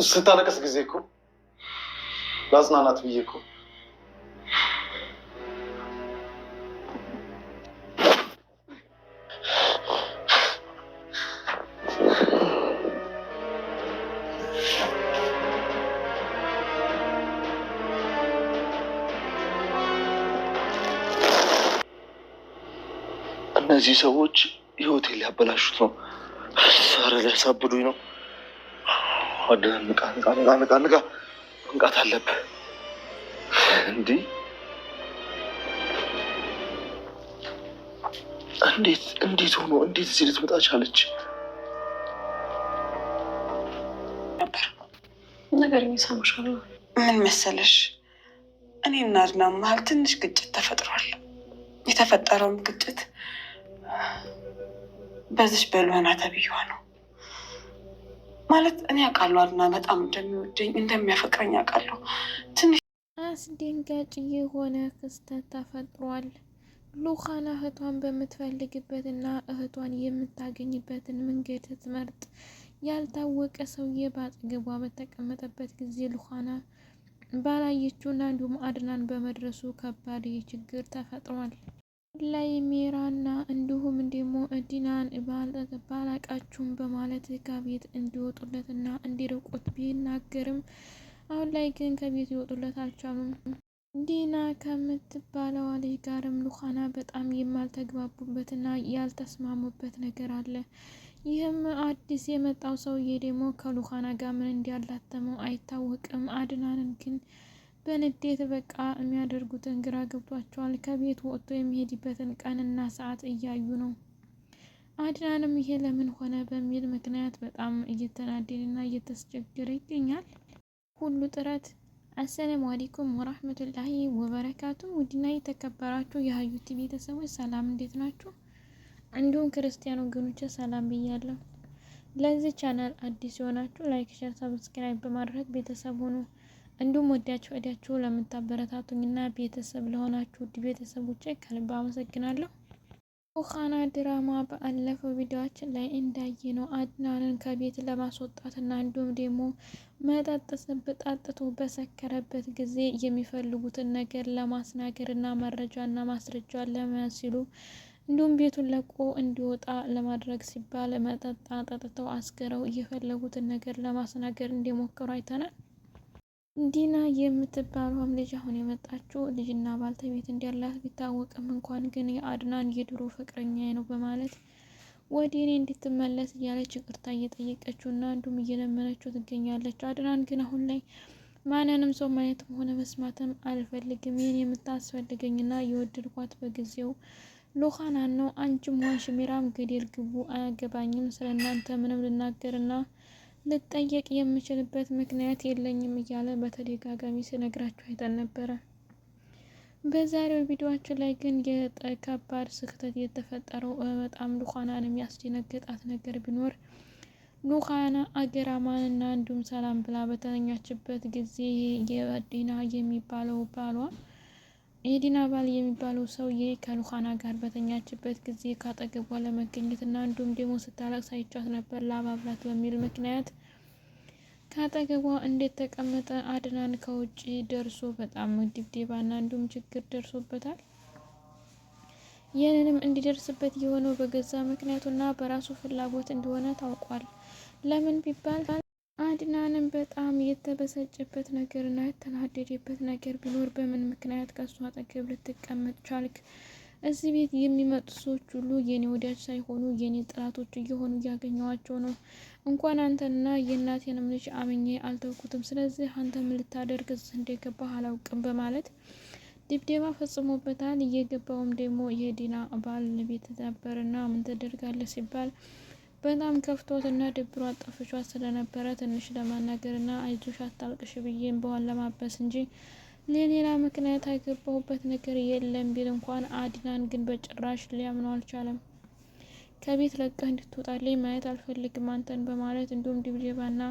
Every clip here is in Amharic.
ስታለቅስ ጊዜ እኮ ለአጽናናት ብዬ እኮ እነዚህ ሰዎች ህይወቴን ሊያበላሹት ነው። ኧረ ሊያሳብዱኝ ነው። አድነን ንቃ፣ መንቃት አለብህ። እንዲህ እንዴት ሆኖ እንዴት እዚህ ልትመጣ ቻለች? ነገር እየሰማሻለሁ። ምን መሰለሽ፣ እኔና አድናን መሀል ትንሽ ግጭት ተፈጥሯል። የተፈጠረውም ግጭት በዚች በልሆና ተብዬዋ ነው። ማለት እኔ አውቃለሁ አድና በጣም እንደሚወደኝ እንደሚያፈቅረኝ አውቃለሁ። ትንሽ አስደንጋጭ የሆነ ክስተት ተፈጥሯል። ሉኻና እህቷን በምትፈልግበትና እህቷን የምታገኝበትን መንገድ ስትመርጥ ያልታወቀ ሰውዬ በአጠገቧ በተቀመጠበት ጊዜ ሉኻና ባላየችውና እንዲሁም አድናን በመድረሱ ከባድ ችግር ተፈጥሯል። ላይ ሜራና እንዲሁም ደግሞ ዲናን ባላቃችሁም በማለት ከቤት እንዲወጡለትና እንዲርቁት ቢናገርም አሁን ላይ ግን ከቤት ይወጡለት አልቻሉም። ዲና ከምትባለው ልጅ ጋርም ሉኻና በጣም የማልተግባቡበትና ያልተስማሙበት ነገር አለ። ይህም አዲስ የመጣው ሰውዬ ደግሞ ከሉኻና ጋር ምን እንዲያላተመው አይታወቅም። አድናንን ግን በንዴት በቃ የሚያደርጉትን ግራ ገብቷቸዋል። ከቤት ወጥቶ የሚሄድበትን ቀንና ሰዓት እያዩ ነው። አድናንም ይሄ ለምን ሆነ በሚል ምክንያት በጣም እየተናደደና እየተስቸገረ ይገኛል። ሁሉ ጥረት። አሰላሙ አለይኩም ወራህመቱላሂ ወበረካቱ። ውድና የተከበራችሁ የሀዩቲ ቤተሰቦች ሰላም፣ እንዴት ናችሁ? እንዲሁም ክርስቲያን ወገኖች ሰላም ብያለሁ። ለዚህ ቻናል አዲስ የሆናችሁ ላይክ፣ ሼር፣ ሰብስክራይብ በማድረግ ቤተሰብ ሆኑ። እንዲሁም ወዳችሁ ለምታበረታቱኝና ቤተሰብ ለሆናችሁ ውድ ቤተሰቦቼ ከልብ አመሰግናለሁ። ሉኻና ድራማ ባለፈው ቪዲዮአችን ላይ እንዳየነው አድናንን ከቤት ለማስወጣትና እንዲሁም ደግሞ መጠጥ ጠጥቶ በሰከረበት ጊዜ የሚፈልጉትን ነገር ለማስናገርና መረጃና ማስረጃ ለመያዝ ሲሉ እንዲሁም ቤቱን ለቆ እንዲወጣ ለማድረግ ሲባል መጠጥ ጠጥተው አስገረው የፈለጉትን ነገር ለማስናገር እንደሞከሩ አይተናል። ዲና የምትባለውም ልጅ አሁን የመጣችው ልጅና ባልተቤት እንዳላት ቢታወቅም እንኳን ግን የአድናን የድሮ ፍቅረኛ ነው በማለት ወደ እኔ እንድትመለስ እያለች ይቅርታ እየጠየቀችው እና እንዲሁም እየለመነችው ትገኛለች። አድናን ግን አሁን ላይ ማንንም ሰው ማየትም ሆነ መስማትም አልፈልግም። ይህን የምታስፈልገኝና የወደድኳት በጊዜው ሉኻናን ነው። አንቺም ሆንሽ ሚራም ገደል ግቡ፣ አያገባኝም። ስለ እናንተ ምንም ልናገርና ልጠየቅ የምችልበት ምክንያት የለኝም እያለ በተደጋጋሚ ሲነግራችሁ አይተን ነበረ። በዛሬው ቪዲዮአችን ላይ ግን የከባድ ስህተት የተፈጠረው በጣም ሉኻናን የሚያስደነግጣት ነገር ቢኖር ሉኻና አገራማንና እንዲሁም ሰላም ብላ በተኛችበት ጊዜ የዲና የሚባለው ባሏ የዲና ባል የሚባለው ሰውዬ ከሉኻና ጋር በተኛችበት ጊዜ ካጠገቧ ለመገኘትና እንዲሁም ደግሞ ስታለቅስ አይቻት ነበር። ላባብላት በሚል ምክንያት ካጠገቧ እንዴት ተቀመጠ። አድናን ከውጭ ደርሶ በጣም ድብደባና እንዲሁም ችግር ደርሶበታል። ይህንንም እንዲደርስበት የሆነው በገዛ ምክንያቱና በራሱ ፍላጎት እንደሆነ ታውቋል። ለምን ቢባል አድናንም በጣም የተበሰጨበት ነገርና የተናደደበት ነገር ቢኖር በምን ምክንያት ከሱ አጠገብ ልትቀመጥ ቻልክ? እዚህ ቤት የሚመጡ ሰዎች ሁሉ የኔ ወዳጅ ሳይሆኑ የኔ ጥላቶች እየሆኑ እያገኘዋቸው ነው። እንኳን አንተንና የእናቴንም ልጅ አምኜ አልተውኩትም። ስለዚህ አንተ ምን ልታደርግ እዚህ እንደገባህ አላውቅም በማለት ድብደባ ፈጽሞበታል። እየገባውም ደግሞ የዲና ባል ቤት ነበርና ምን ተደርጋለህ ሲባል በጣም ከፍቶትና ድብሮ አጠፍቿት ስለነበረ ትንሽ ለማናገርና አይዞሽ አታልቅሽ ብዬም በኋላ ለማበስ እንጂ ለሌላ ምክንያት አይገባሁበት ነገር የለም ቢል እንኳን አድናን ግን በጭራሽ ሊያምነው አልቻለም። ከቤት ለቀህ እንድትወጣልኝ ማየት አልፈልግም አንተን በማለት እንዲሁም ድብደባና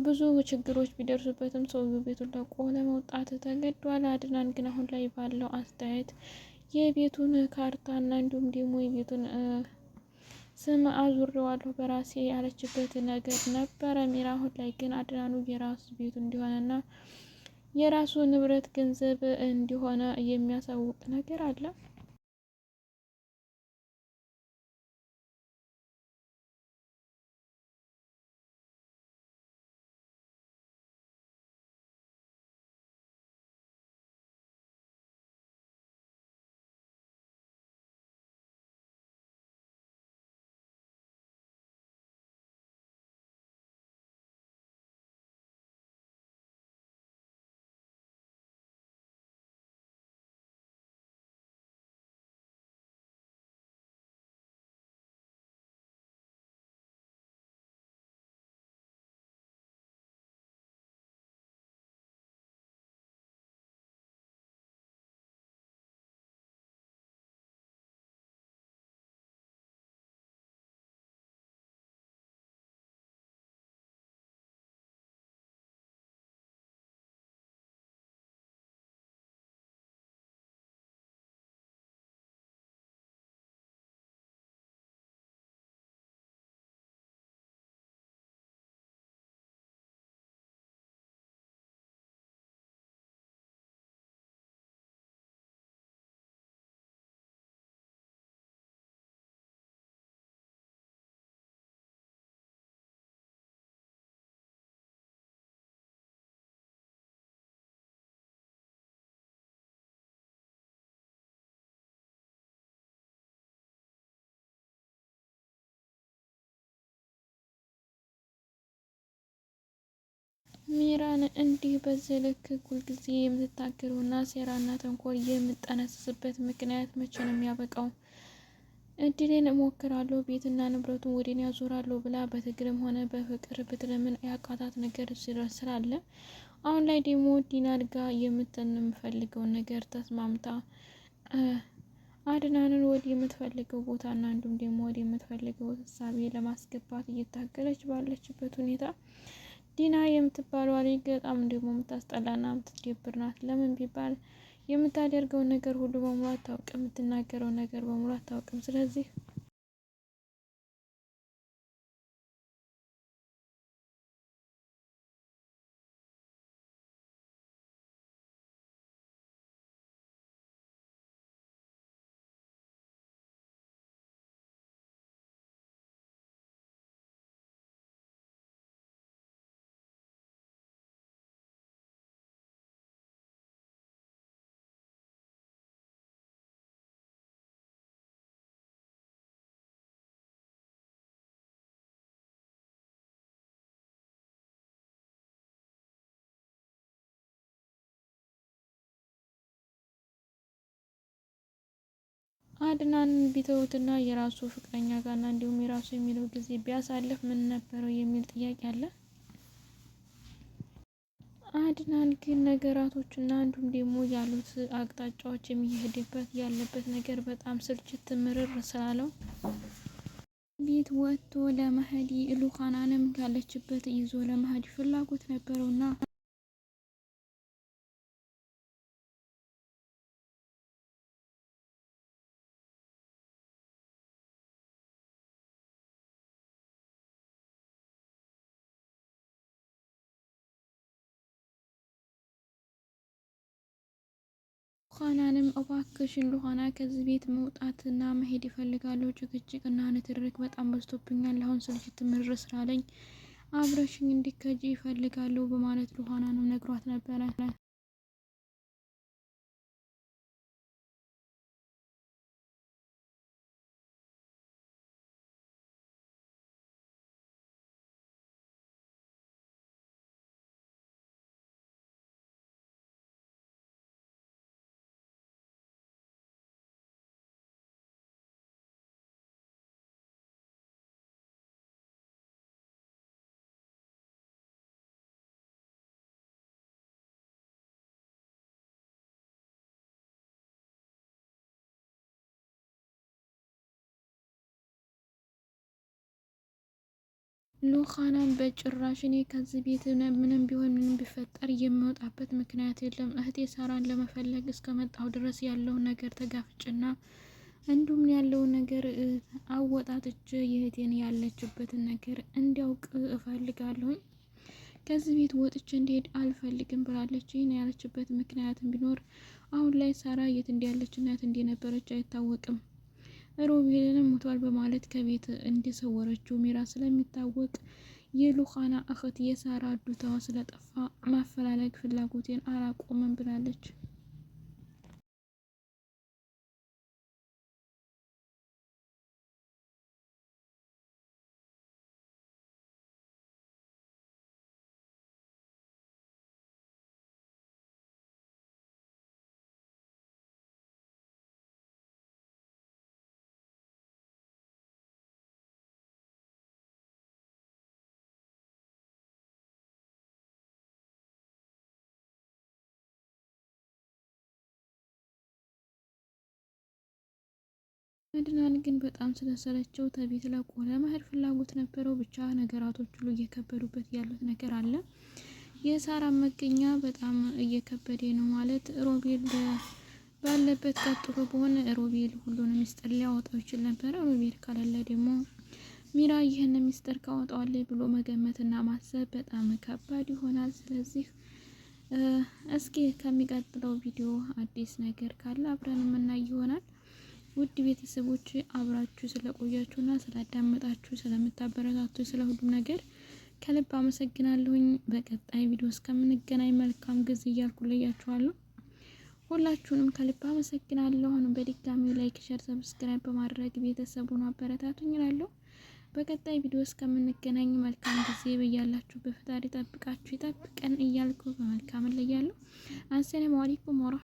ብዙ ችግሮች ቢደርሱበትም ሰውዬው ቤቱን ለቆ ለመውጣት ተገዷል። አድናን ግን አሁን ላይ ባለው አስተያየት የቤቱን ካርታና እንዲሁም ደግሞ የቤቱን ስም አዙሬዋለሁ በራሴ ያለችበት ነገር ነበረ ሚራ። አሁን ላይ ግን አድናኑ የራሱ ቤቱ እንዲሆነና የራሱ ንብረት ገንዘብ እንዲሆነ የሚያሳውቅ ነገር አለ። ሚራን እንዲህ በዚህ ልክ ሁልጊዜ የምትታገለውና ሴራና ተንኮል የምጠነስስበት ምክንያት መቼ ነው የሚያበቃው? እድሌን እሞክራለሁ ቤትና ንብረቱን ወደኔ ያዞራለሁ ብላ በትግልም ሆነ በፍቅር ብትለምን ያቃታት ነገር ስላለ አሁን ላይ ደግሞ ዲናር ጋር የምፈልገውን ነገር ተስማምታ አድናንን ወደ የምትፈልገው ቦታና እንዲሁም ደግሞ ወደ የምትፈልገው ተሳቢ ለማስገባት እየታገለች ባለችበት ሁኔታ ዲና የምትባለው ልጅ በጣም ደግሞ የምታስጠላና የምትደብር ናት። ለምን ቢባል የምታደርገውን ነገር ሁሉ በሙሉ አታውቅም፣ የምትናገረው ነገር በሙሉ አታውቅም። ስለዚህ አድናን ቢተውትና የራሱ ፍቅረኛ ጋርና እንዲሁም የራሱ የሚለው ጊዜ ቢያሳልፍ ምን ነበረው የሚል ጥያቄ አለ። አድናን ግን ነገራቶችና እንዲሁም ደግሞ ያሉት አቅጣጫዎች የሚሄድበት ያለበት ነገር በጣም ስልችት ምርር ስላለው ቤት ወጥቶ ለመሄድ ሉካናንም ካለችበት ይዞ ለመሄድ ፍላጎት ነበረውና ሉካናንም እባክሽን ሉካና ከዚህ ቤት መውጣትና መሄድ ይፈልጋለሁ። ጭቅጭቅና ንትርክ በጣም በዝቶብኛል። አሁን ስልችት ምርር ስላለኝ አብረሽኝ እንዲከጂ ይፈልጋለሁ በማለት ሉካናንም ነግሯት ነበረ። ሉካናም በጭራሽ እኔ ከዚህ ቤት ምንም ቢሆን ምንም ቢፈጠር የሚወጣበት ምክንያት የለም። እህቴ ሳራን ለመፈለግ እስከመጣሁ ድረስ ያለውን ነገር ተጋፍጭና እንዲሁም ያለውን ነገር አወጣጥቼ የእህቴን ያለችበትን ነገር እንዲያውቅ እፈልጋለሁኝ። ከዚህ ቤት ወጥቼ እንዲሄድ አልፈልግም ብላለች። ይህን ያለችበት ምክንያትም ቢኖር አሁን ላይ ሳራ የት እንዲያለች እና የት እንደነበረች አይታወቅም። ሮቤልንም ሞቷል በማለት ከቤት እንደሰወረችው ሚራ ስለሚታወቅ የሉኻና እህት የሳራ ዱታዋ ስለጠፋ ማፈላለግ ፍላጎቴን አላቆምም ብላለች። መድናን ግን በጣም ስለሰለቸው ተቤት ለቆ ለመሄድ ፍላጎት ነበረው። ብቻ ነገራቶች ሁሉ እየከበዱበት ያሉት ነገር አለ። የሳራ መገኛ በጣም እየከበደ ነው ማለት ሮቤል ባለበት ቀጥሎ በሆነ ሮቤል ሁሉንም ሚስጥር ሊያወጣው ይችል ነበረ። ሮቤል ካለለ ደግሞ ሚራ ይህን ሚስጥር ካወጣዋለች ብሎ መገመትና ማሰብ በጣም ከባድ ይሆናል። ስለዚህ እስኪ ከሚቀጥለው ቪዲዮ አዲስ ነገር ካለ አብረን የምናይ ይሆናል። ውድ ቤተሰቦች አብራችሁ ስለቆያችሁና ስላዳመጣችሁ ስለምታበረታቱ ስለ ሁሉም ነገር ከልብ አመሰግናለሁኝ። በቀጣይ ቪዲዮ እስከምንገናኝ መልካም ጊዜ እያልኩ ለያችኋለሁ። ሁላችሁንም ከልብ አመሰግናለሁ። አሁንም በድጋሚ ላይክ፣ ሸር፣ ሰብስክራይብ በማድረግ ቤተሰቡን አበረታቱኝ እላለሁ። በቀጣይ ቪዲዮ እስከምንገናኝ መልካም ጊዜ በያላችሁ በፈጣሪ ጠብቃችሁ ይጠብቀን እያልኩ በመልካም እለያለሁ። አሰላሙ አለይኩም